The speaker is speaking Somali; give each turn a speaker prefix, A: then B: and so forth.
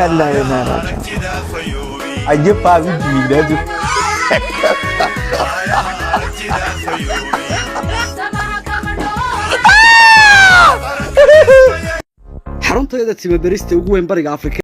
A: Allah yana rata a gefa biji da zu
B: xarunteeda timabarista ugu weyn bariga Afrika